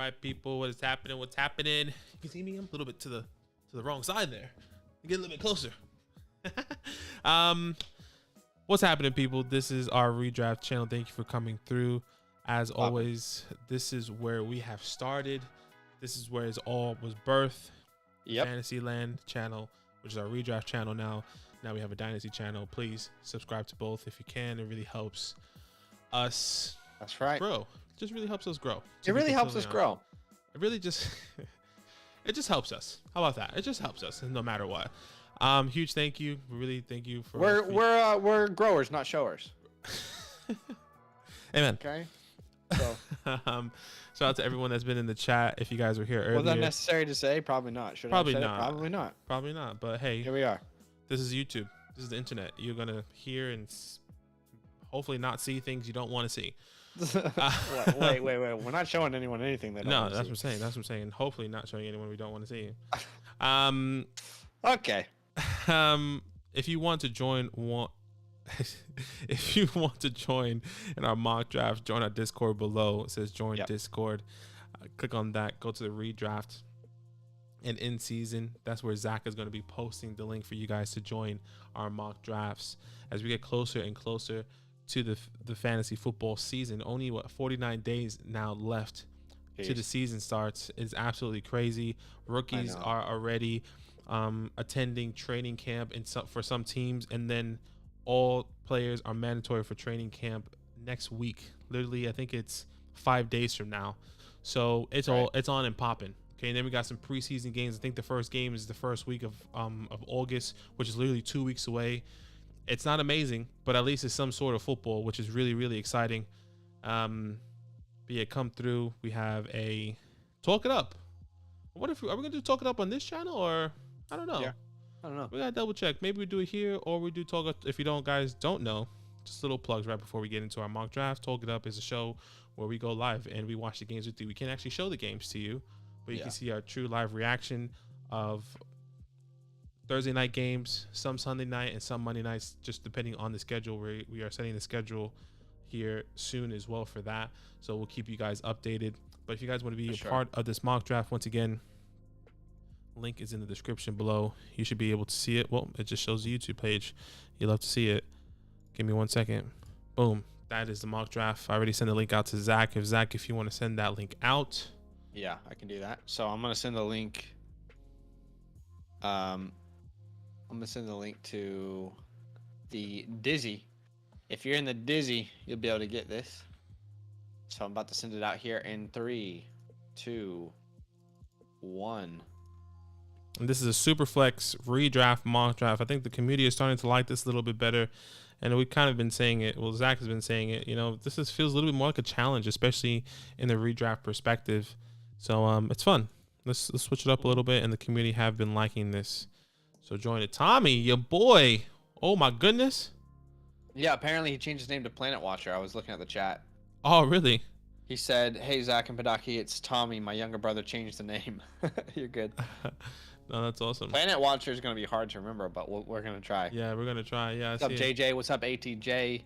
right, people, what is happening? What's happening? You can see me. I'm a little bit to the wrong side there. Get a little bit closer. What's happening, people? This is our redraft channel. Thank you for coming through. As always, this is where we have started. This is where it all was birthed. Yep. Fantasyland channel, which is our redraft channel now. Now we have a Dynasty channel. Please subscribe to both if you can. It really helps us. That's right. Grow. It just really helps us grow. It really helps us grow. It really just it just helps us. How about that? It just helps us no matter what. Huge thank you. Really thank you for we're growers, not showers. Amen. Okay. So shout out to everyone that's been in the chat. If you guys were here earlier. Was that necessary to say? Probably not. Should I have said it? Probably not. Probably not. But hey, here we are. This is YouTube. This is the internet. You're gonna hear and hopefully not see things you don't want to see. Wait. We're not showing anyone anything they don't want to see. That's what I'm saying. That's what I'm saying. Hopefully not showing anyone we don't want to see. Okay. If you want to join if you want to join in our mock draft, join our Discord below. It says join Discord. Click on that. Go to the redraft. And in season, that's where Zach is going to be posting the link for you guys to join our mock drafts as we get closer and closer to the fantasy football season. Only 49 days now left to the season starts. It's absolutely crazy. Rookies are already attending training camp for some teams, and then all players are mandatory for training camp next week. Literally, I think it's 5 days from now. So it's on and popping. Okay, and then we got some preseason games. I think the first game is the first week of August, which is literally 2 weeks away. It's not amazing, but at least it's some sort of football, which is really, really exciting. But yeah, come through. We have a Talk It Up. What if are we gonna do Talk It Up on this channel, or I don't know? Yeah, I don't know. We gotta double check. Maybe we do it here, or we do Talk Up. If you guys don't know, just little plugs right before we get into our mock draft. Talk It Up is a show where we go live and we watch the games with you. We can't actually show the games to you, but you can see our true live reaction of Thursday night games, some Sunday night and some Monday nights, just depending on the schedule. We are setting the schedule here soon as well for that. So we'll keep you guys updated. But if you guys want to be a part of this mock draft, once again, link is in the description below. You should be able to see it. Well, it just shows the YouTube page. You'll love to see it. Give me 1 second. Boom. That is the mock draft. I already sent the link out to Zach. If you want to send that link out. Yeah, I can do that. So I'm gonna send the link. I'm gonna send the link to the Dizzy. If you're in the Dizzy, you'll be able to get this. So I'm about to send it out here in 3, 2, 1. And this is a SuperFlex redraft mock draft. I think the community is starting to like this a little bit better. And we've kind of been saying it. Well, Zach has been saying it. You know, this feels a little bit more like a challenge, especially in the redraft perspective. So it's fun. Let's switch it up a little bit, and the community have been liking this. So join it. Tommy, your boy. Oh my goodness. Yeah, apparently he changed his name to Planet Watcher. I was looking at the chat. Oh, really? He said, "Hey Zach and Padaki, it's Tommy. My younger brother changed the name." You're good. No, that's awesome. Planet Watcher is gonna be hard to remember, but we're gonna try. Yeah, we're gonna try. Yeah. What's up, JJ? What's up, ATJ?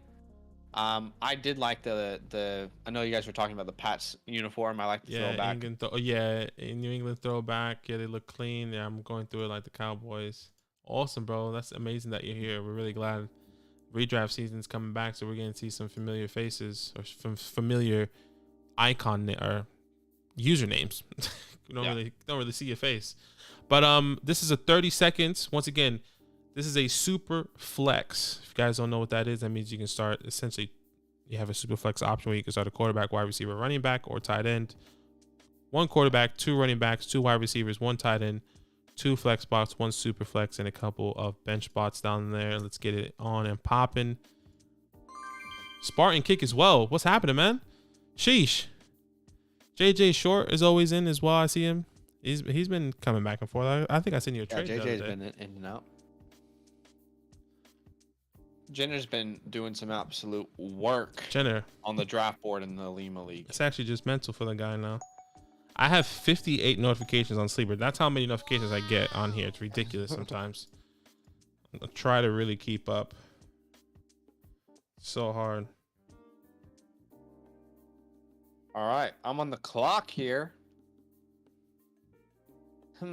I did like the. I know you guys were talking about the Pats uniform. I like the throwback. In New England throwback. Yeah, they look clean. Yeah, I'm going through it like the Cowboys. Awesome, bro. That's amazing that you're here. We're really glad. Redraft season's coming back, so we're going to see some familiar faces or some familiar icon or usernames. You don't really see your face. But this is a 30 seconds. Once again, this is a super flex. If you guys don't know what that is, that means you can start essentially. You have a super flex option where you can start a quarterback, wide receiver, running back, or tight end. 1 quarterback, 2 running backs, 2 wide receivers, 1 tight end, 2 flex spots, 1 super flex, and a couple of bench spots down there. Let's get it on and popping. Spartan kick as well. What's happening, man? Sheesh. JJ Short is always in as well. I see him. He's been coming back and forth. I think I sent you a trade. Yeah, JJ's been in and out. Jenner's been doing some absolute work. Jenner on the draft board in the Lima League. It's actually just mental for the guy now. I have 58 notifications on Sleeper. That's how many notifications I get on here. It's ridiculous sometimes. I try to really keep up. So hard. All right, I'm on the clock here. Give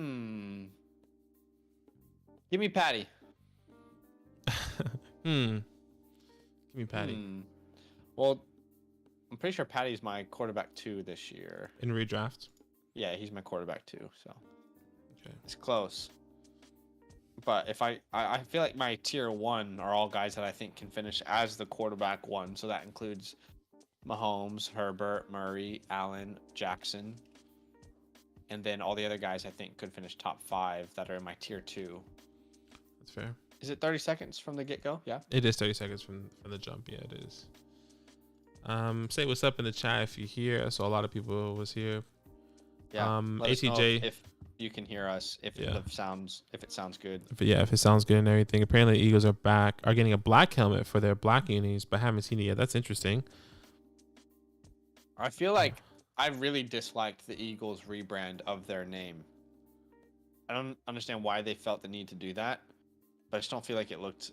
me Patty. Give me Patty. Well, I'm pretty sure Patty's my quarterback 2 this year. In redraft? Yeah, he's my quarterback 2, so Okay. it's close. But if I feel like my tier 1 are all guys that I think can finish as the quarterback 1, so that includes Mahomes, Herbert, Murray, Allen, Jackson, and then all the other guys I think could finish top 5 that are in my tier 2. That's fair. Is it 30 seconds from the get-go? Yeah. It is 30 seconds from the jump. Yeah, it is. Say what's up in the chat if you're here. I saw a lot of people was here. Yeah. Let us know ATJ, if you can hear us, if it sounds good. If it sounds good and everything. Apparently, Eagles are getting a black helmet for their black unis, but haven't seen it yet. That's interesting. I feel like I really disliked the Eagles rebrand of their name. I don't understand why they felt the need to do that, but I just don't feel like it looks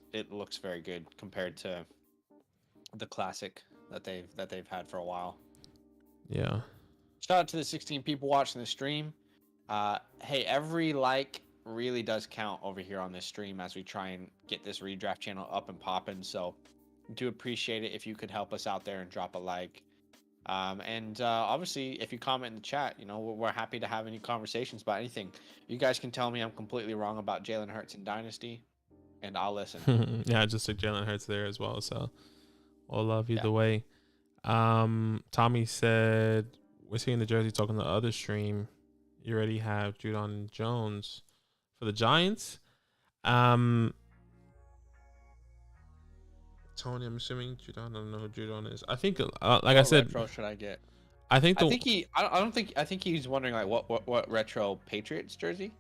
very good compared to the classic that they've had for a while. Yeah. Shout out to the 16 people watching the stream. Hey, every like really does count over here on this stream as we try and get this redraft channel up and popping. So do appreciate it if you could help us out there and drop a like. And obviously, if you comment in the chat, we're happy to have any conversations about anything. You guys can tell me I'm completely wrong about Jalen Hurts in Dynasty, and I'll listen. Yeah, I just took Jalen Hurts there as well, so all love either way. Tommy said, we're seeing the jersey talking the other stream. You already have Judon Jones for the Giants. Tony, I'm assuming Judon. I don't know who Judon is. I think, like I said, retro should I get? I think I think he's wondering like what retro Patriots jersey.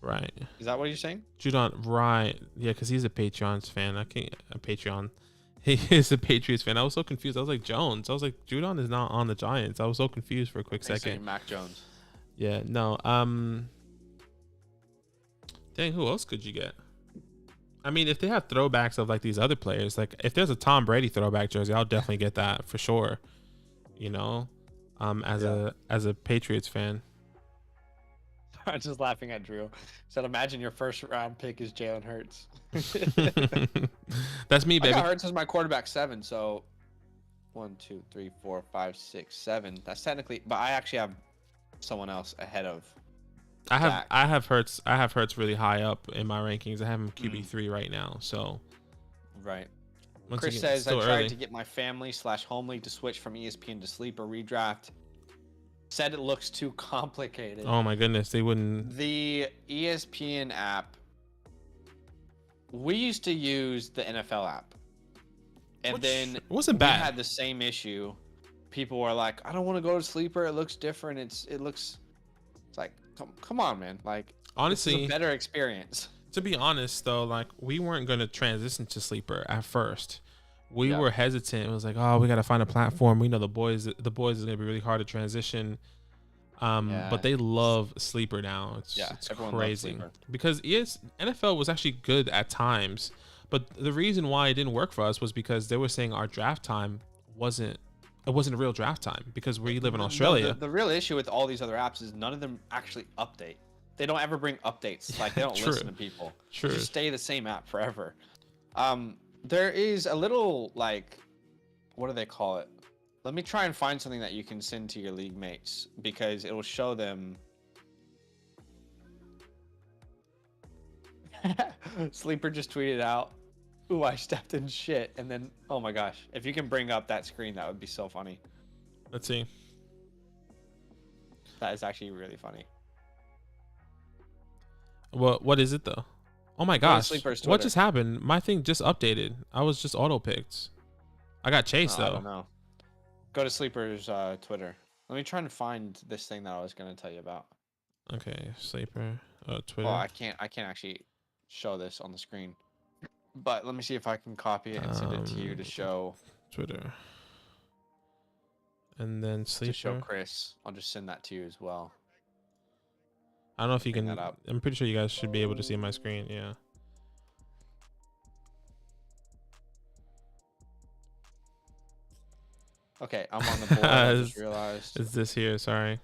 Right. Is that what you're saying? Judon, right? Yeah, because he's a Patreon's fan. He is a Patriots fan. I was so confused. I was like, Jones. I was like, Judon is not on the Giants. I was so confused for a quick second. Mac Jones. Yeah. No. Dang, who else could you get? I mean, if they have throwbacks of like these other players, like if there's a Tom Brady throwback jersey, I'll definitely get that for sure. As a Patriots fan. I'm just laughing at Drew. Said, imagine your first round pick is Jalen Hurts. That's me, baby. I got Hurts as my quarterback 7, so 1, 2, 3, 4, 5, 6, 7. That's technically, but I actually have someone else ahead of. I have Hurts really high up in my rankings. I have him QB3 right now. So, right. Chris says I tried to get my family/home league to switch from ESPN to Sleeper redraft. Said it looks too complicated. Oh my goodness, they wouldn't. The ESPN app. We used to use the NFL app, and then it wasn't bad. We had the same issue. People were like, "I don't want to go to Sleeper. It looks different. It's like, come on, man. Like, honestly, this is a better experience." To be honest, though, like we weren't going to transition to Sleeper at first. We were hesitant. It was like, oh, we got to find a platform. We know the boys is going to be really hard to transition. But they love Sleeper now. It's crazy because NFL was actually good at times, but the reason why it didn't work for us was because they were saying our draft time wasn't a real draft time because we live in Australia. No, the real issue with all these other apps is none of them actually update. They don't ever bring updates. Like they don't listen to people. True. They just stay the same app forever. There is a little like, what do they call it? Let me try and find something that you can send to your league mates because it will show them. Sleeper just tweeted out, "Ooh, I stepped in shit," and then, oh my gosh, if you can bring up that screen, that would be so funny. Let's see. That is actually really funny. What is it though? Oh my gosh! What just happened? My thing just updated. I was just auto picked. I got chased though. I don't know. Go to Sleeper's Twitter. Let me try and find this thing that I was gonna tell you about. Okay, Sleeper. Twitter. Oh, I can't actually show this on the screen. But let me see if I can copy it and send it to you to show. Twitter. And then Sleeper. To show Chris. I'll just send that to you as well. I don't know if you can. I'm pretty sure you guys should be able to see my screen. Yeah. Okay, I'm on the board. I just realized. Is this here? Sorry.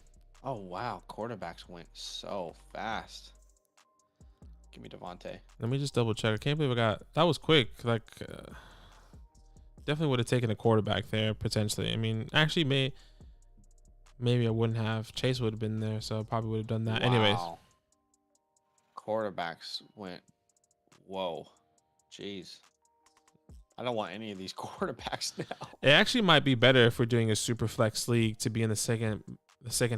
Oh wow, quarterbacks went so fast. Give me Devontae. Let me just double check. I can't believe I got that was quick. Like definitely would have taken a quarterback there potentially. I mean, actually, maybe I wouldn't have. Chase would have been there, so I probably would have done that. Anyways, Wow. Quarterbacks went. Whoa. Jeez. I don't want any of these quarterbacks now. it actually might be better if we're doing a super flex league to be in the second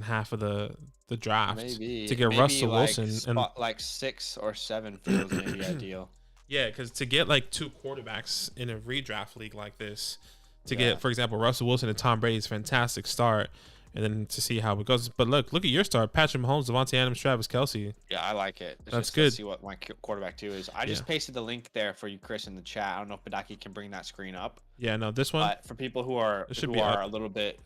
half of the draft Maybe to get Russell like Wilson and like 6 or 7 feels maybe ideal. yeah, because to get like 2 quarterbacks in a redraft league like this, to Yeah. get, for example, Russell Wilson and Tom Brady's fantastic start, and then to see how it goes. But look at your start: Patrick Mahomes, Devontae Adams, Travis Kelce. Yeah, I like it. That's Let's good. see what my quarterback 2 is. I just pasted the link there for you, Chris, in the chat. I don't know if Badaki can bring that screen up. Yeah, no, this one. But for people who are It should be up. a little bit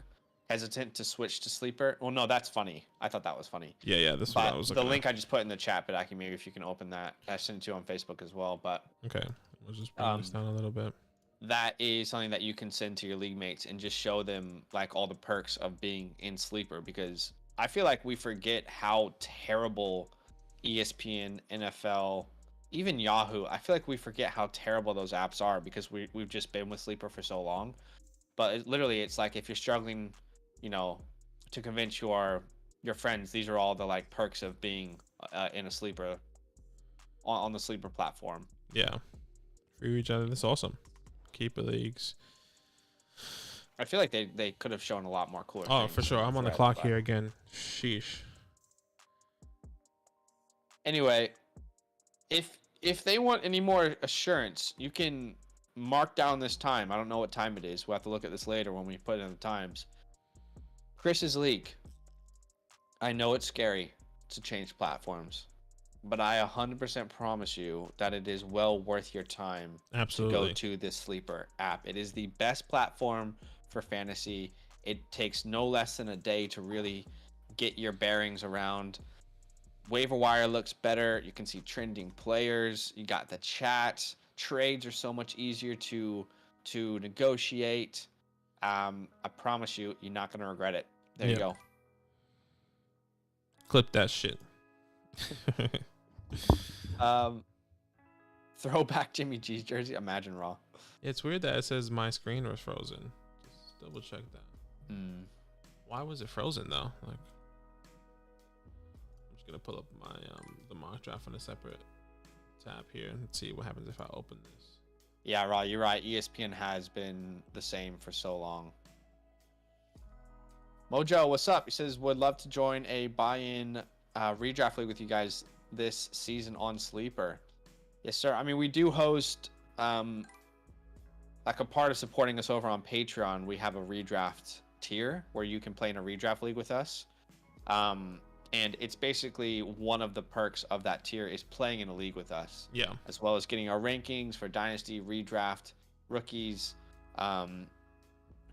hesitant to switch to sleeper, well, no, that's funny. I thought that was funny. Yeah, this one I But was the looking link at. I just put in the chat, Badaki, maybe if you can open that. I sent it to you on Facebook as well. But Okay, we'll just bring this down a little bit. that is something that you can send to your league mates and just show them like all the perks of being in sleeper, because I feel like we forget how terrible ESPN, NFL, even Yahoo, I feel like we forget how terrible those apps are because we've just been with sleeper for so long. But literally it's like if you're struggling, to convince your friends, these are all the like perks of being in a sleeper on the sleeper platform. Yeah, free reach out. That's awesome. Keeper leagues. I feel like they could have shown a lot more cooler Oh, things for sure. I'm on the thread, clock but here again. Sheesh. Anyway, if they want any more assurance, you can mark down this time. I don't know what time it is. We'll have to look at this later when we put in the times. Chris's league. I know it's scary to change platforms, but I 100% promise you that it is well worth your time Absolutely. to go to this sleeper app. It is the best platform for fantasy. It takes no less than a day to really get your bearings around. Waiver wire looks better. You can see trending players. You got the chat. Trades are so much easier to negotiate. I promise you, you're not going to regret it. There you go. Clip that shit. Throwback Jimmy G's jersey. Imagine Raw. It's weird that it says my screen was frozen. Just double check that. Why was it frozen though? Like, I'm just gonna pull up my the mock draft on a separate tab here and see what happens if I open this. Yeah, Raw, you're right. ESPN has been the same for so long. Mojo, what's up? He says, would love to join a buy-in redraft league with you guys this season on Sleeper. Yes, sir. I mean, we do host, like a part of supporting us over on Patreon, we have a redraft tier where you can play in a redraft league with us. And it's basically one of the perks of that tier is playing in a league with us. Yeah. As well as getting our rankings for Dynasty, redraft, rookies,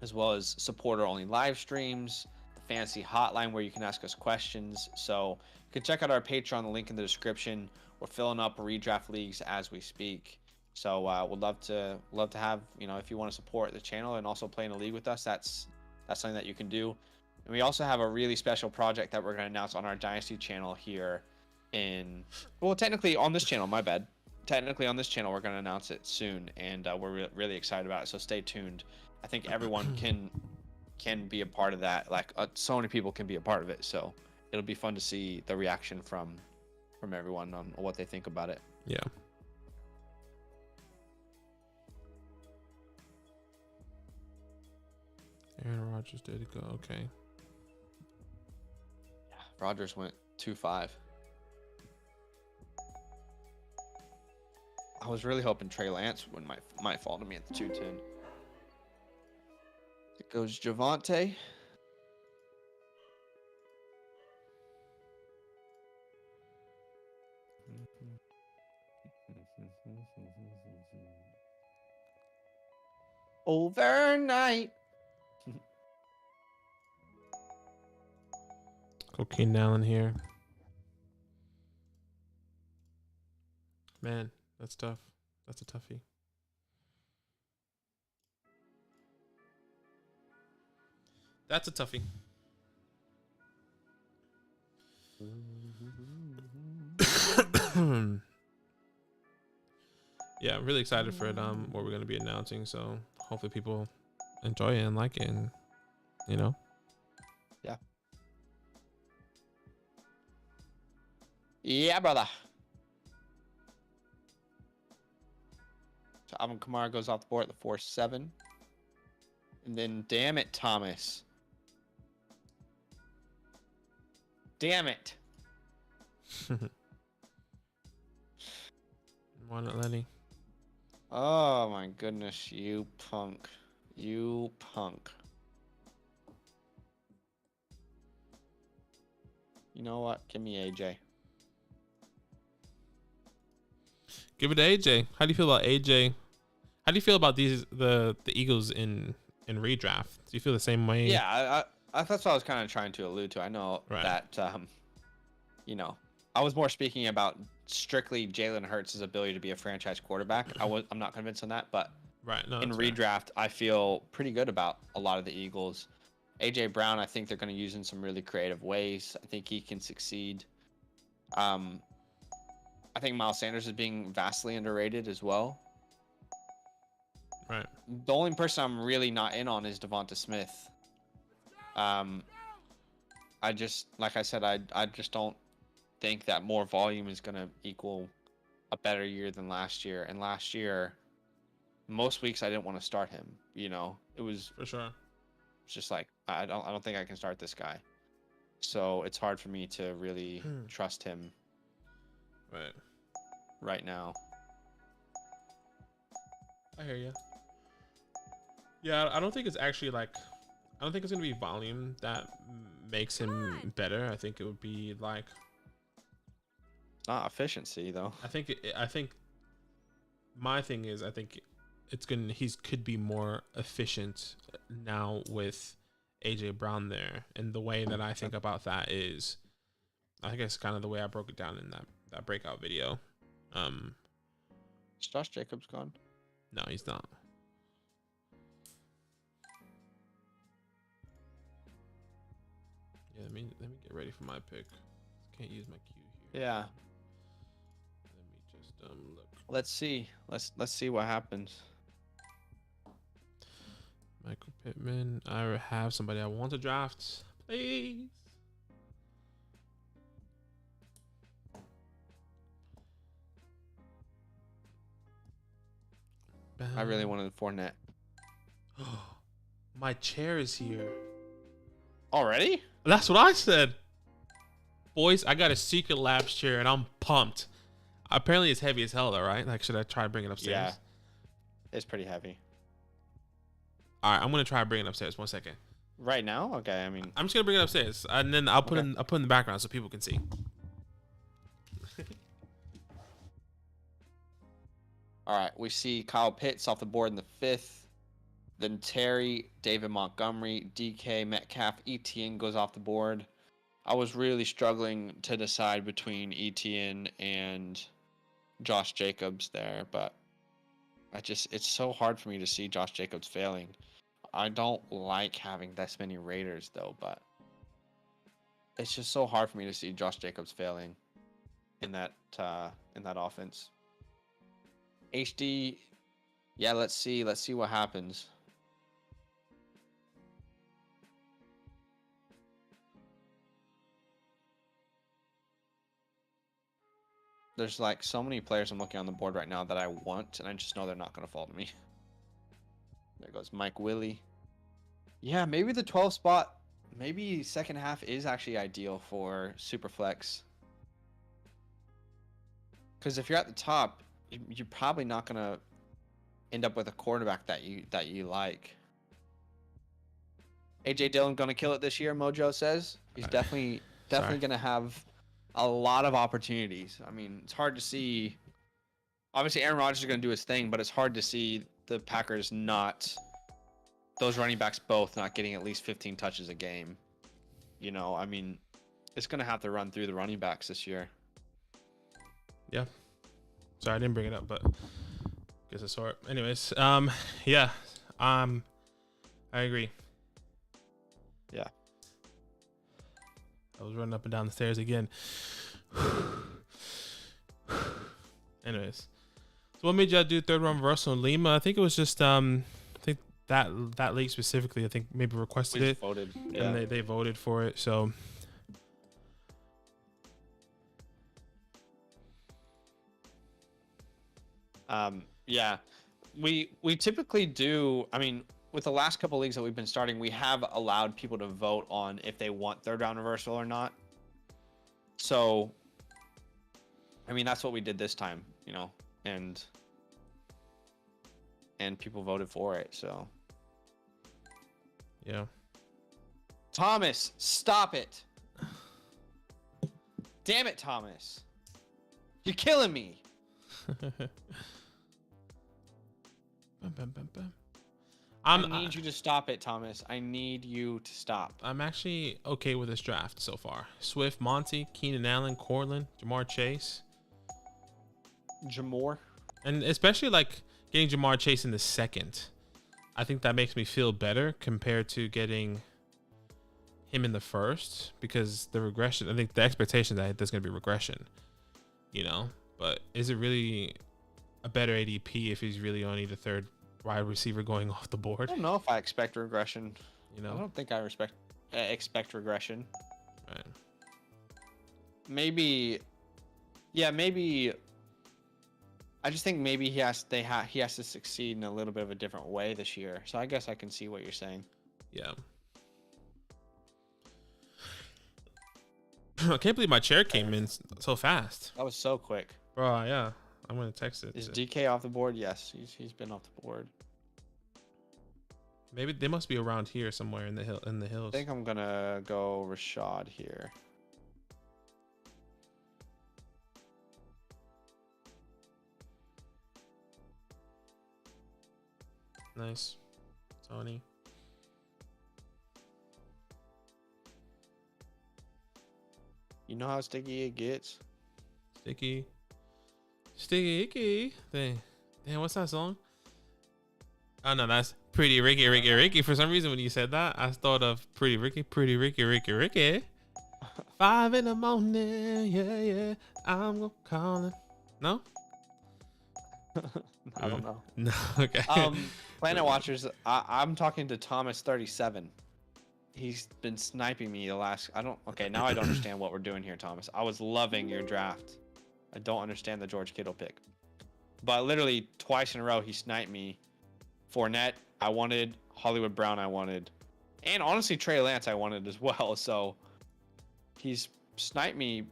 as well as supporter-only live streams, the fantasy hotline where you can ask us questions. So you can check out our Patreon, the link in the description. We're filling up redraft leagues as we speak. So we'd love to have, if you want to support the channel and also play in a league with us, that's something that you can do. And we also have a really special project that we're going to announce on our Dynasty channel here technically on this channel, my bad. Technically on this channel, we're going to announce it soon, and we're really excited about it. So stay tuned. I think everyone can be a part of that. Like so many people can be a part of it. So it'll be fun to see the reaction from everyone on what they think about it. Yeah. Aaron Rodgers did go. Okay. Yeah, Rodgers went 2-5. I was really hoping Trey Lance might fall to me at the 210. It goes Javonte. Overnight. Go Keenan Allen here. Man, that's tough. That's a toughie. That's a toughie. Yeah, I'm really excited for it. What we're gonna be announcing. So hopefully people enjoy it and like it, and you know. Yeah. Yeah, brother. So Alvin Kamara goes off the board at the 4-7. And then, damn it, Thomas. Damn it. Why not, Lenny? Oh, my goodness. You punk. You punk. You know what? Give me AJ. Give it to AJ. How do you feel about AJ? How do you feel about the Eagles in redraft? Do you feel the same way? Yeah, that's what I was kind of trying to allude to. I know that, you know, I was more speaking about strictly Jalen Hurts' ability to be a franchise quarterback. I'm not convinced on that, but in redraft, I feel pretty good about a lot of the Eagles. AJ Brown, I think they're going to use in some really creative ways. I think he can succeed. I think Miles Sanders is being vastly underrated as well. Right. The only person I'm really not in on is Devonta Smith. I just, like I said, I just don't think that more volume is going to equal a better year than last year. And last year, most weeks I didn't want to start him. You know, it was for sure. It's just like I don't think I can start this guy. So it's hard for me to really trust him. Right now. I hear you. Yeah, I don't think it's actually like, I don't think it's gonna be volume that makes him better. I think it would be like, not efficiency though. I think my thing is, I think he's could be more efficient now with AJ Brown there. And the way that I think about that is, I think it's kind of the way I broke it down in that breakout video. Is Josh Jacobs gone? No, he's not. Yeah, let me get ready for my pick. Can't use my cue here. Yeah. Let me just look. Let's see. Let's see what happens. Michael Pittman. I have somebody I want to draft. Please. I really wanted Fournette. My chair is here. Already? That's what I said. Boys, I got a Secret Labs chair and I'm pumped. Apparently it's heavy as hell though, right? Like, should I try to bring it upstairs? Yeah. It's pretty heavy. All right, I'm going to try to bring it upstairs. 1 second. Right now? Okay, I mean. I'm just going to bring it upstairs and then I'll put in the background so people can see. All right, we see Kyle Pitts off the board in the 5th. Then Terry, David Montgomery, DK, Metcalf, Etienne goes off the board. I was really struggling to decide between Etienne and Josh Jacobs there, but it's so hard for me to see Josh Jacobs failing. I don't like having this many Raiders though, but it's just so hard for me to see Josh Jacobs failing in that offense. HD, yeah, let's see what happens. There's like so many players I'm looking on the board right now that I want, and I just know they're not going to fall to me. There goes Mike Willie. Yeah, maybe the 12 spot, maybe second half is actually ideal for SuperFlex. Because if you're at the top, you're probably not going to end up with a quarterback that you like. AJ Dillon going to kill it this year, Mojo says. He's definitely going to have a lot of opportunities. I mean, it's hard to see. Obviously, Aaron Rodgers is going to do his thing, but it's hard to see the Packers those running backs both not getting at least 15 touches a game. You know, I mean, it's going to have to run through the running backs this year. Yeah. Sorry, I didn't bring it up, but guess it's sort. Anyways, yeah, I agree. Yeah. I was running up and down the stairs again. Anyways, so what made y'all do third round reversal in Lima? I think it was just I think that league specifically. I think maybe requested it, voted, and they voted for it. So yeah, we typically do. I mean, with the last couple leagues that we've been starting, we have allowed people to vote on if they want third round reversal or not. So, I mean, that's what we did this time, you know, and people voted for it. So, yeah. Thomas, stop it! Damn it, Thomas! You're killing me. I need you to stop it, Thomas. I need you to stop. I'm actually okay with this draft so far. Swift, Monty, Keenan Allen, Cortland, Jamar Chase. Jamor. And especially like getting Jamar Chase in the second. I think that makes me feel better compared to getting him in the first, because the regression, I think the expectation that there's going to be regression, you know, but is it really a better ADP if he's really only the third wide receiver going off the board? I don't know if I expect regression. You know, I don't think I expect regression. Right. Maybe, yeah, maybe. I just think maybe he has to succeed in a little bit of a different way this year. So I guess I can see what you're saying. Yeah. I can't believe my chair came in so fast. That was so quick. Bro, yeah. I'm gonna text it. Is DK off the board? Yes, he's been off the board. Maybe they must be around here somewhere in the hills. I think I'm gonna go Rashad here. Nice, Tony. You know how sticky it gets. Sticky. Damn, what's that song? Oh no, that's Pretty Ricky. For some reason, when you said that, I thought of Pretty Ricky. 5 in the morning, yeah. I'm gonna call it. No. I don't know. No, okay. Planet Watchers. I'm talking to Thomas 37. He's been sniping me the last. Okay, now I don't understand what we're doing here, Thomas. I was loving your draft. I don't understand the George Kittle pick. But literally twice in a row, he sniped me. Fournette, I wanted. Hollywood Brown, I wanted. And honestly, Trey Lance, I wanted as well. So he's sniped me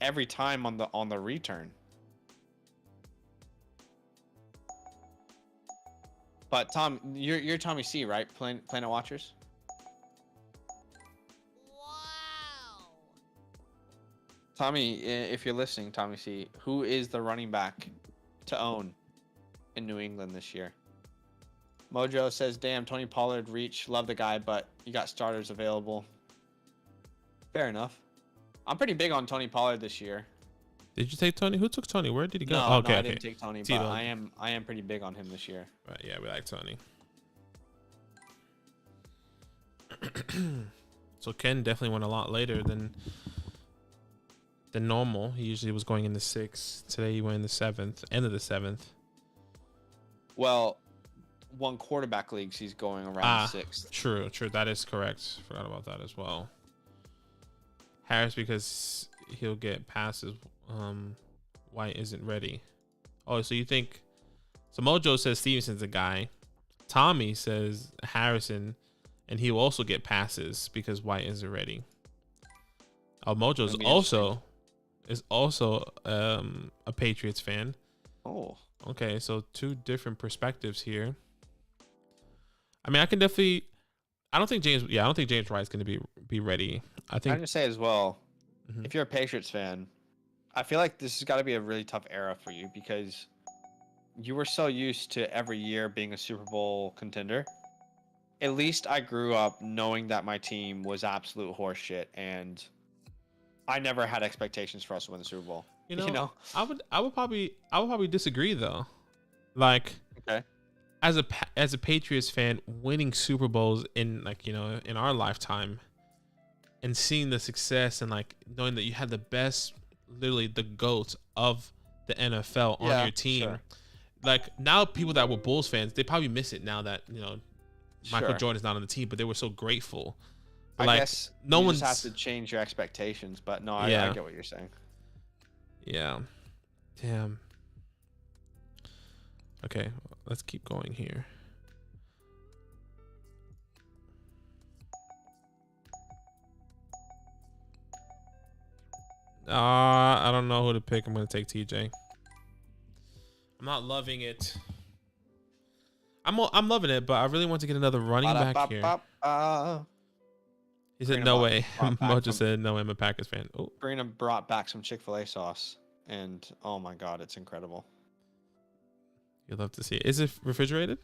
every time on the return. But Tom, you're Tommy C, right? Planet Watchers? Tommy, if you're listening, Tommy C, who is the running back to own in New England this year? Mojo says, damn, Tony Pollard reach. Love the guy, but you got starters available. Fair enough. I'm pretty big on Tony Pollard this year. Did you take Tony? Who took Tony? Where did he go? No, oh, okay, I didn't take Tony, but I am pretty big on him this year. Right, yeah, we like Tony. So Ken definitely went a lot later than normal. He usually was going in the 6th. Today he went in the 7th, end of the 7th. Well, one quarterback leagues he's going around the 6th. True. That is correct. Forgot about that as well. Harris, because he'll get passes. White isn't ready. Oh, so you think? So Mojo says Stevenson's a guy. Tommy says Harrison, and he will also get passes because White isn't ready. Oh, Mojo's also a Patriots fan. Oh, okay. So 2 different perspectives here. I mean, I can definitely. I don't think James Wright's going to be ready. I think. I'm gonna say as well, if you're a Patriots fan, I feel like this has got to be a really tough era for you because you were so used to every year being a Super Bowl contender. At least I grew up knowing that my team was absolute horseshit, and I never had expectations for us to win the Super Bowl. You know? I would probably disagree though. Like, okay, as a Patriots fan, winning Super Bowls in in our lifetime and seeing the success and like knowing that you had the best, literally the GOAT of the NFL on your team. Sure. Like now people that were Bulls fans, they probably miss it now that, you know, Michael Sure. Jordan's not on the team, but they were so grateful. But I like guess no you one's just have to change your expectations, but no, I Yeah. get what you're saying. Yeah. Damn. Okay, let's keep going here. I don't know who to pick. I'm gonna take TJ. I'm not loving it. I'm loving it, but I really want to get another running back here. He said no way. Mojo said no way. I'm a Packers fan. Oh, Karina brought back some Chick-fil-A sauce, and oh my god, it's incredible. you'd love to see it. Is it refrigerated?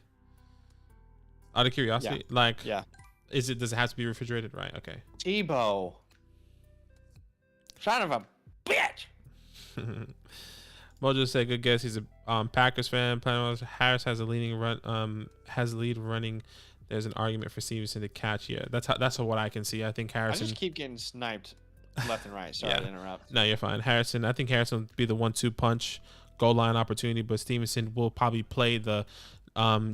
Out of curiosity, like, Yeah. Does it have to be refrigerated? Right. Okay. Tebow. Son of a bitch. Mojo said, "Good guess. He's a Packers fan. Harris has a leading run. Has lead running. There's an argument for Stevenson to catch. Yeah, that's what I can see. I think Harrison. I just keep getting sniped left and right. Sorry to interrupt. No, you're fine. Harrison. I think Harrison will be the 1-2 punch, goal line opportunity, but Stevenson will probably play the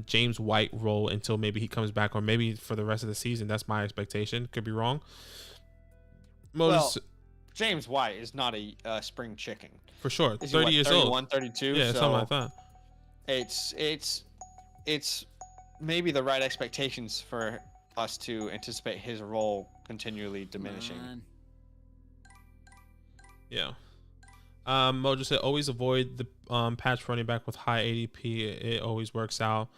James White role until maybe he comes back, or maybe for the rest of the season. That's my expectation. Could be wrong. Well, James White is not a spring chicken. For sure. Is 30 he, years 31, old. 32? Yeah, so something like that. It's maybe the right expectations for us to anticipate his role continually diminishing. Yeah. Mojo said always avoid the patch running back with high ADP. It always works out.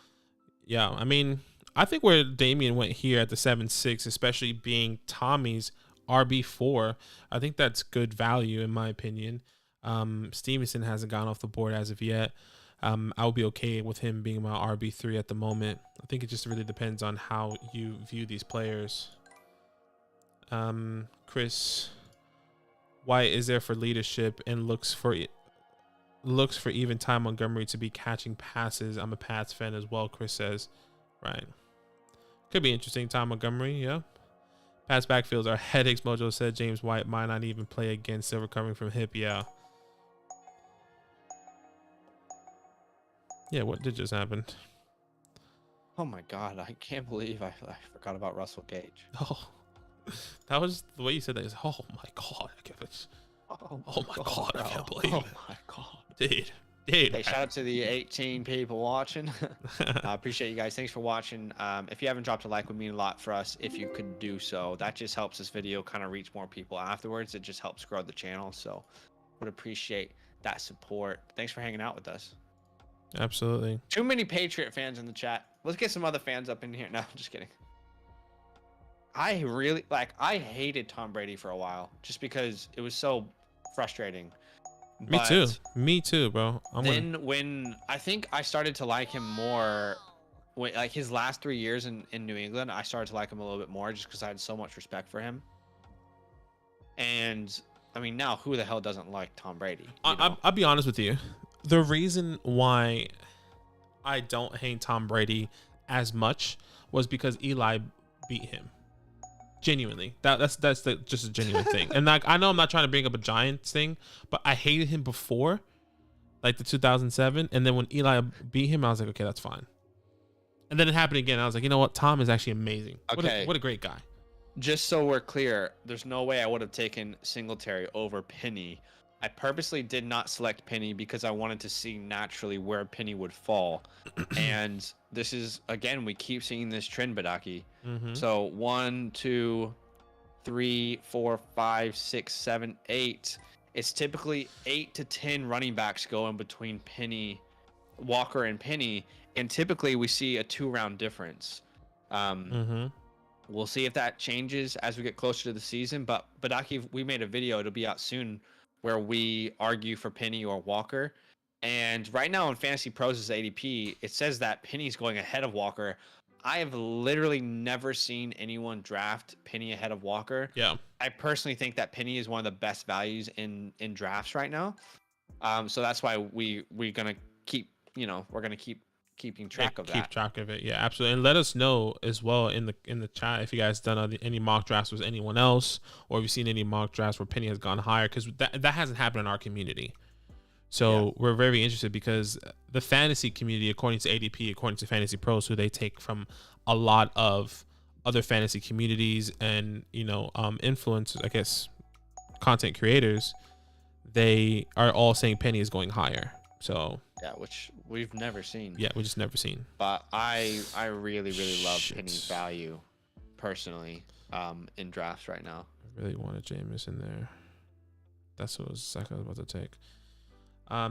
Yeah, I mean, I think where Damian went here at the 7-6, especially being Tommy's RB4, I think that's good value in my opinion. Stevenson hasn't gone off the board as of yet. I'll be okay with him being my RB3 at the moment. I think it just really depends on how you view these players. Chris White is there for leadership and looks for even Ty Montgomery to be catching passes. I'm a Pats fan as well, Chris says. Right. Could be interesting, Ty Montgomery, yeah. Pats backfields are headaches, Mojo said. James White might not even play again, still recovering from hip, yeah. Yeah, what did just happen? Oh my god, I can't believe I forgot about Russell Gage. Oh, that was the way you said that. Is oh my god, I can't. Oh my god, I can't believe it. Oh my god, dude. Hey, shout out to the 18 people watching. I appreciate you guys. Thanks for watching. If you haven't dropped a like, it would mean a lot for us if you could do so. That just helps this video kind of reach more people afterwards. It just helps grow the channel. So would appreciate that support. Thanks for hanging out with us. Absolutely. Too many Patriot fans in the chat. Let's get some other fans up in here. No, I'm just kidding. I hated Tom Brady for a while just because it was so frustrating. Me too, bro. When I think I started to like him more, like his last 3 years in New England, I started to like him a little bit more just because I had so much respect for him. And I mean, now who the hell doesn't like Tom Brady? I'll be honest with you. The reason why I don't hate Tom Brady as much was because Eli beat him. Genuinely, that's just a genuine thing. And like, I know I'm not trying to bring up a Giants thing, but I hated him before, like the 2007, and then when Eli beat him, I was like, okay, that's fine. And then it happened again. I was like, you know what? Tom is actually amazing. Okay. What a great guy. Just so we're clear, there's no way I would have taken Singletary over Penny. I purposely did not select Penny because I wanted to see naturally where Penny would fall. And this is, again, we keep seeing this trend, Badaki. Mm-hmm. So 1, 2, 3, 4, 5, 6, 7, 8. It's typically 8 to 10 running backs going between Walker and Penny. And typically we see a 2-round difference. We'll see if that changes as we get closer to the season. But Badaki, we made a video, it'll be out soon, where we argue for Penny or Walker. And right now in Fantasy Pros' ADP, it says that Penny's going ahead of Walker. I have literally never seen anyone draft Penny ahead of Walker. Yeah. I personally think that Penny is one of the best values in drafts right now. So that's why we're going to keep, we're going to keep keeping track of that. Keep track of it. Yeah, absolutely. And let us know as well in the chat if you guys done any mock drafts with anyone else, or if you've seen any mock drafts where Penny has gone higher, because that hasn't happened in our community. So we're very interested, because the fantasy community, according to ADP, according to Fantasy Pros, who they take from a lot of other fantasy communities and influencers, I guess, content creators, they are all saying Penny is going higher. So yeah, which we've never seen. Yeah, we just never seen. But I really love Penny's value, personally, in drafts right now. I really wanted Jameis in there. That's what I was about to take.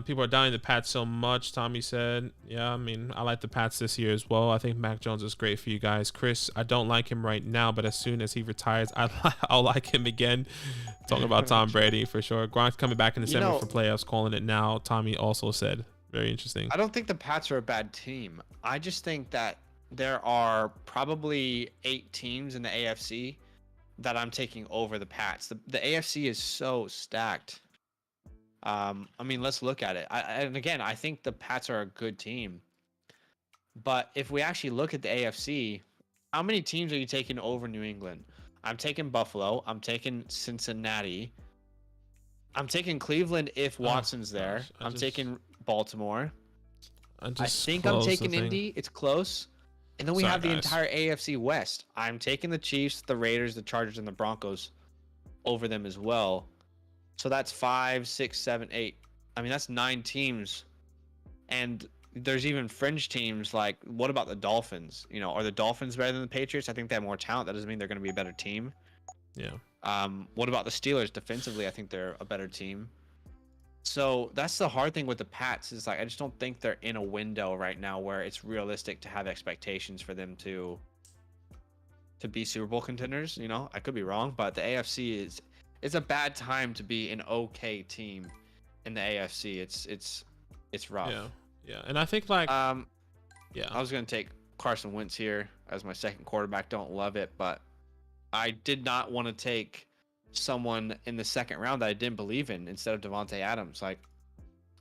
People are doubting the Pats so much, Tommy said. Yeah, I mean, I like the Pats this year as well. I think Mac Jones is great for you guys. Chris, I don't like him right now, but as soon as he retires, I'll like him again. Talking about Tom Brady for sure. Gronk's coming back in December for playoffs, calling it now. Tommy also said. Very interesting. I don't think the Pats are a bad team. I just think that there are probably 8 teams in the AFC that I'm taking over the Pats. The AFC is so stacked. I mean, let's look at it. And again, I think the Pats are a good team. But if we actually look at the AFC, how many teams are you taking over New England? I'm taking Buffalo. I'm taking Cincinnati. I'm taking Cleveland if Watson's there. I'm taking Baltimore. I think I'm taking Indy. It's close. And then we have the entire AFC West. I'm taking the Chiefs, the Raiders, the Chargers, and the Broncos over them as well. So that's 5, 6, 7, 8. I mean, that's 9 teams. And there's even fringe teams like, what about the Dolphins? Are the Dolphins better than the Patriots? I think they have more talent. That doesn't mean they're going to be a better team. Yeah. What about the Steelers? Defensively, I think they're a better team. So that's the hard thing with the Pats is like, I just don't think they're in a window right now where it's realistic to have expectations for them to be Super Bowl contenders. I could be wrong, but the AFC it's a bad time to be an okay team in the AFC. It's rough. Yeah. And I think I was gonna take Carson Wentz here as my second quarterback. Don't love it, but I did not want to take someone in the second round that I didn't believe in instead of Devontae Adams. Like,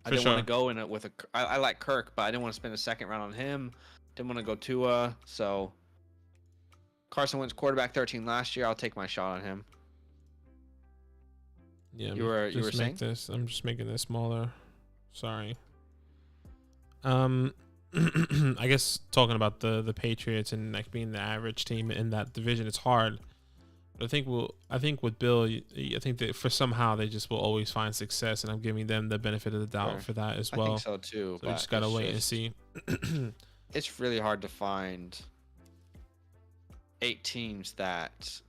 I didn't want to go in it with I like Kirk, but I didn't want to spend a second round on him. Didn't want to go Tua. So Carson Wentz, quarterback 13 last year. I'll take my shot on him. Yeah, you were saying this. I'm just making this smaller. Sorry. I guess talking about the Patriots and like being the average team in that division, it's hard. But I think with Bill, I think that for somehow they just will always find success, and I'm giving them the benefit of the doubt for that as well. I think so too. So we just gotta wait and see. It's really hard to find 8 teams that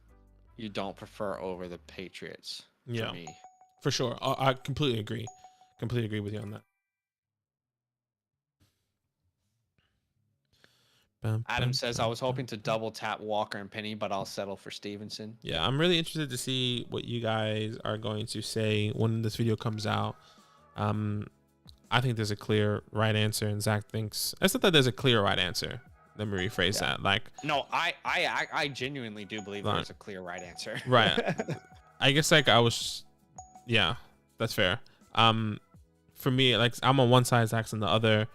you don't prefer over the Patriots. Yeah, for me. For sure. I completely agree. Completely agree with you on that. Adam says, I was hoping to double tap Walker and Penny, but I'll settle for Stevenson. Yeah, I'm really interested to see what you guys are going to say when this video comes out. I think there's a clear right answer, and Zach thinks... It's not that there's a clear right answer. Let me rephrase that. Like, no, I genuinely do believe there's a clear right answer. Right. I guess like I was... Yeah, that's fair. For me, like I'm on one side, Zach's on the other.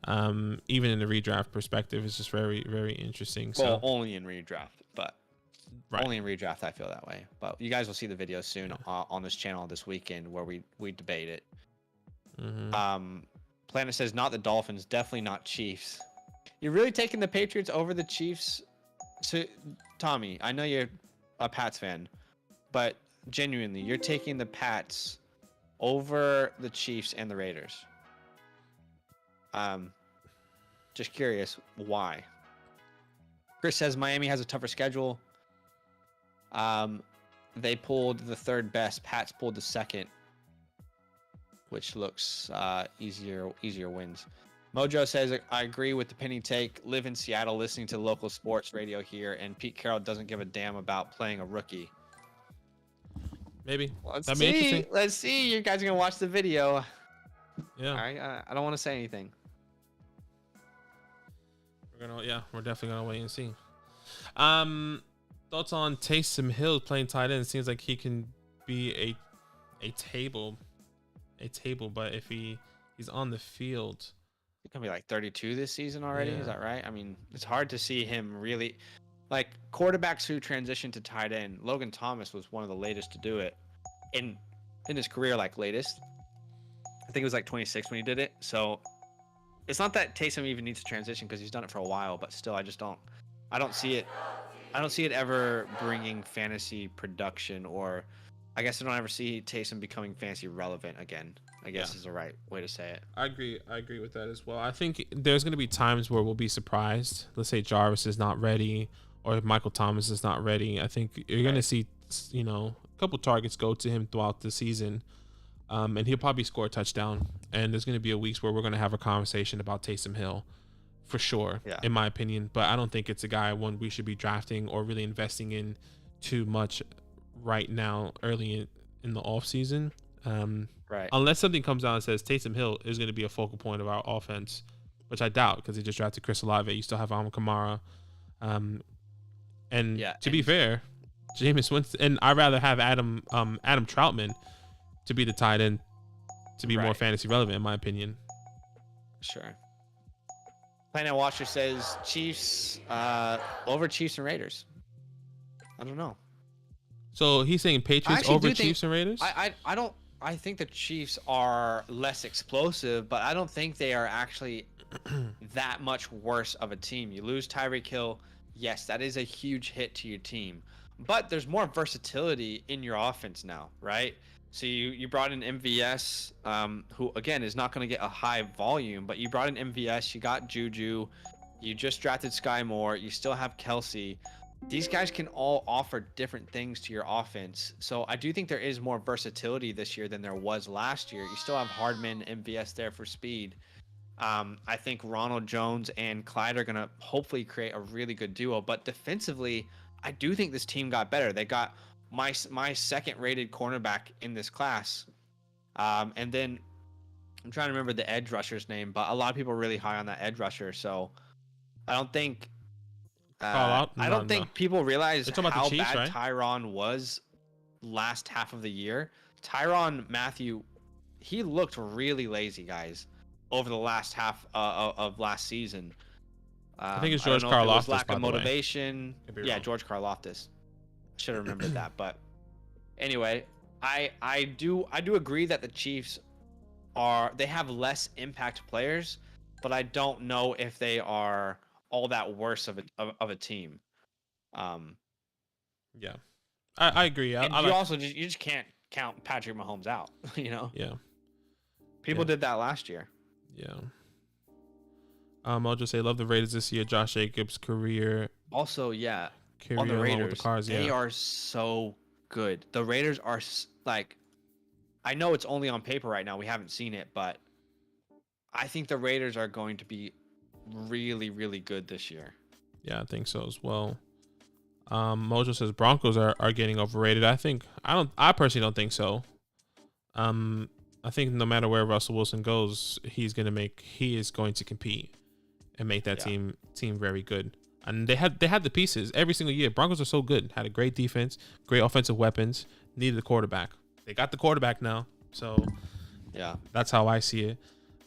Even in the redraft perspective, it's just very, very interesting. So only in redraft, but only in redraft I feel that way. But you guys will see the video soon on this channel this weekend where we debate it. Planet says not the Dolphins, definitely not Chiefs. You're really taking the Patriots over the Chiefs? So Tommy, I know you're a Pats fan, but genuinely, you're taking the Pats over the Chiefs and the Raiders. Just curious why. Chris says Miami has a tougher schedule. They pulled the 3rd best. Pats pulled the 2nd, which looks easier wins. Mojo says I agree with the Penny take. Live in Seattle, listening to local sports radio here, and Pete Carroll doesn't give a damn about playing a rookie. Maybe. Let's see. Let's see. You guys are gonna watch the video. Yeah. All right. I don't want to say anything. We're definitely gonna wait and see. Thoughts on Taysom Hill playing tight end? It seems like he can be a table, but if he's on the field, It's gonna be like 32 this season already. Is Yeah. that right? I mean, it's hard to see him really like quarterbacks who transition to tight end. Logan Thomas was one of the latest to do it in his career, like latest. I think it was like 26 when he did it. So it's not that Taysom even needs to transition because he's done it for a while, but still, I don't see it. I don't see it ever bringing fantasy production, or I guess I don't ever see Taysom becoming fantasy relevant again. I guess is the right way to say it. I agree with that as well. I think there's going to be times where we'll be surprised. Let's say Jarvis is not ready or Michael Thomas is not ready. I think you're going to see, a couple targets go to him throughout the season. And he'll probably score a touchdown. And there's going to be a weeks where we're going to have a conversation about Taysom Hill for sure, in my opinion. But I don't think it's a guy one we should be drafting or really investing in too much right now early in the offseason. Right. Unless something comes out and says Taysom Hill is going to be a focal point of our offense, which I doubt because he just drafted Chris Olave. You still have Alvin Kamara. To be fair, Jameis Winston, and I'd rather have Adam Troutman to be the tight end to be more fantasy relevant, in my opinion. Sure. Planet Watcher says Chiefs over Chiefs and Raiders. I don't know. So he's saying Patriots over Chiefs and Raiders? I think the Chiefs are less explosive, but I don't think they are actually that much worse of a team. You lose Tyreek Hill. Yes, that is a huge hit to your team. But there's more versatility in your offense now, right? So you brought in MVS, who, again, is not going to get a high volume, but you brought in MVS. You got Juju. You just drafted Sky Moore. You still have Kelsey. These guys can all offer different things to your offense. So I do think there is more versatility this year than there was last year. You still have Hardman, MVS there for speed. I think Ronald Jones and Clyde are going to hopefully create a really good duo. But defensively, I do think this team got better. They got my second-rated cornerback in this class. And then I'm trying to remember the edge rusher's name, but a lot of people are really high on that edge rusher. So I don't think people realize how bad right? Tyrann was last half of the year. Tyrann Mathieu, he looked really lazy, guys, over the last half of last season. I think it's George Karlaftis. Lack of motivation. Yeah, George Karlaftis. Should have remembered that. But anyway, I do agree that the Chiefs they have less impact players, but I don't know if they are all that worse of a team. Yeah, I agree. You just can't count Patrick Mahomes out. Yeah, people did that last year. Yeah. I'll just say love the Raiders this year. Josh Jacobs' career. Also, on the Raiders, they are so good. The Raiders are like, I know it's only on paper right now. We haven't seen it, but I think the Raiders are going to be really, really good this year. Yeah, I think so as well. Mojo says Broncos are getting overrated. I personally don't think so. I think no matter where Russell Wilson goes, he is going to compete and make that team very good. And they had the pieces every single year. Broncos are so good. Had a great defense, great offensive weapons, needed a quarterback. They got the quarterback now. So yeah, that's how I see it.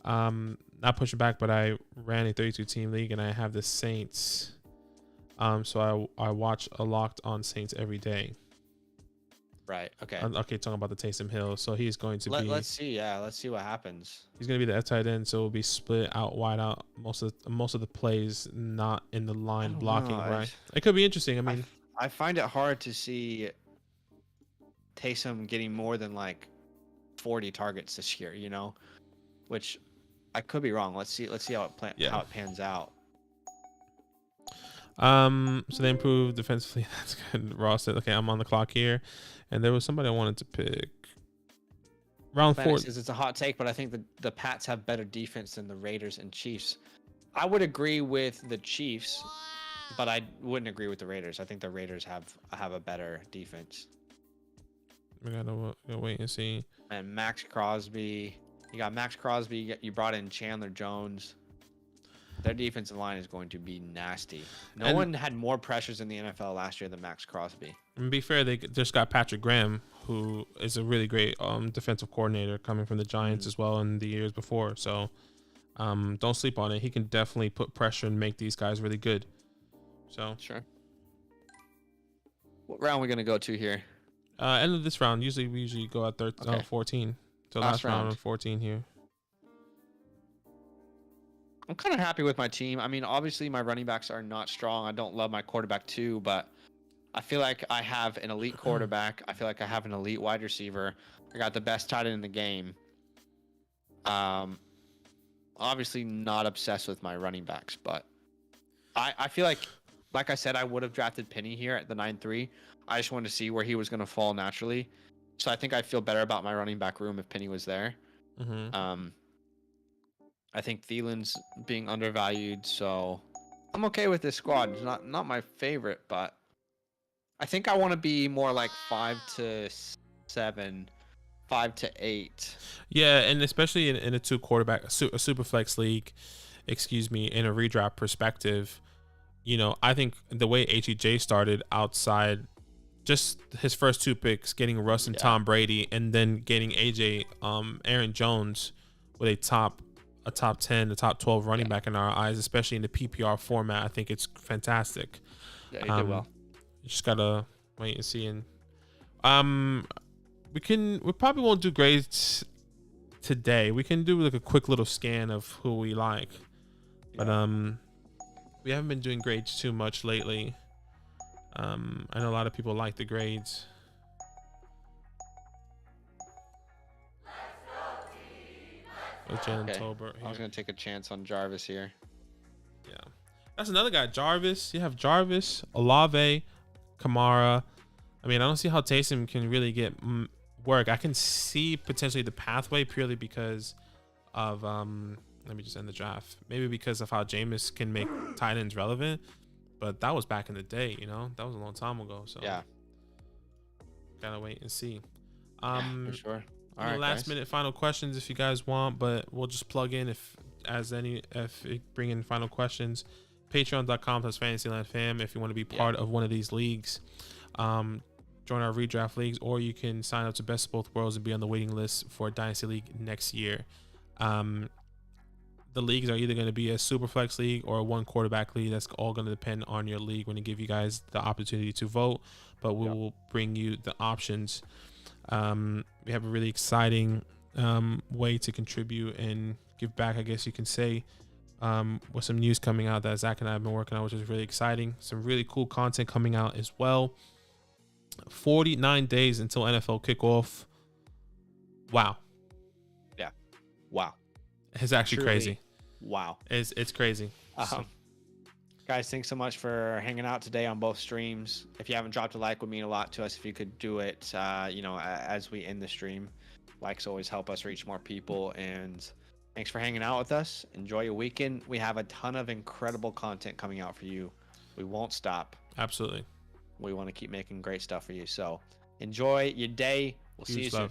Not pushing back, but I ran a 32-team league and I have the Saints. So I watch a Locked On Saints every day. Right. Okay. Okay. Talking about the Taysom Hill, so he's going to be. Let's see. Yeah. Let's see what happens. He's going to be the tight end, so it'll be split out wide out. Most of the plays not in the line blocking. Right. It could be interesting. I mean, I find it hard to see Taysom getting more than like 40 targets this year. Which I could be wrong. Let's see how it pans out. So they improved defensively. That's good. Ross said, "Okay, I'm on the clock here," and there was somebody I wanted to pick. Round 4 says it's a hot take, but I think the Pats have better defense than the Raiders and Chiefs. I would agree with the Chiefs, but I wouldn't agree with the Raiders. I think the Raiders have a better defense. We gotta wait and see. And Max Crosby, you got Max Crosby. You brought in Chandler Jones. Their defensive line is going to be nasty. No one had more pressures in the NFL last year than Max Crosby. And to be fair, they just got Patrick Graham, who is a really great defensive coordinator coming from the Giants as well in the years before. So Don't sleep on it. He can definitely put pressure and make these guys really good. So sure. What round are we gonna go to here? End of this round. We usually go at 14. So last round of 14 here. I'm kind of happy with my team. I mean, obviously my running backs are not strong. I don't love my quarterback too, but I feel like I have an elite quarterback. I feel like I have an elite wide receiver. I got the best tight end in the game. Obviously not obsessed with my running backs, but I feel like I said, I would have drafted Penny here at the 9-3. I just wanted to see where he was going to fall naturally. So I think I'd feel better about my running back room if Penny was there. Mm-hmm. I think Thielen's being undervalued, so I'm okay with this squad. It's not my favorite, but I think I want to be more like 5 to 7, 5 to 8. Yeah, and especially in a two quarterback, a super flex league, in a redraft perspective, I think the way HEJ started outside just his first 2 picks, getting Russ and Tom Brady, and then getting Aaron Jones with a top 10, a top 12 running back in our eyes, especially in the PPR format. I think it's fantastic. Yeah, he did well. You just gotta wait and see. And we probably won't do grades today. We can do like a quick little scan of who we like, but we haven't been doing grades too much lately. I know a lot of people like the grades. Okay. I was gonna take a chance on Jarvis here. Yeah, that's another guy. Jarvis. You have Jarvis, Olave, Kamara. I mean, I don't see how Taysom can really get work. I can see potentially the pathway purely because of let me just end the draft. Maybe because of how Jameis can make tight ends relevant, but that was back in the day. That was a long time ago. So yeah, gotta wait and see. For sure. All right, last minute final questions if you guys want, but we'll just plug in if you bring in final questions. Patreon.com/FantasylandFam if you want to be part of one of these leagues. Join our redraft leagues, or you can sign up to Best of Both Worlds and be on the waiting list for a Dynasty League next year. The leagues are either going to be a SuperFlex league or a 1 quarterback league. That's all going to depend on your league when you give you guys the opportunity to vote, but we will bring you the options. We have a really exciting way to contribute and give back, I guess you can say, with some news coming out that Zach and I have been working on, which is really exciting. Some really cool content coming out as well. 49 days until NFL kickoff. Wow. Yeah. Wow. It's actually Truly, crazy. Wow. It's crazy. Guys, thanks so much for hanging out today on both streams. If you haven't dropped a like, would mean a lot to us if you could do it, as we end the stream. Likes always help us reach more people. And thanks for hanging out with us. Enjoy your weekend. We have a ton of incredible content coming out for you. We won't stop. Absolutely. We want to keep making great stuff for you. So enjoy your day. We'll see you soon.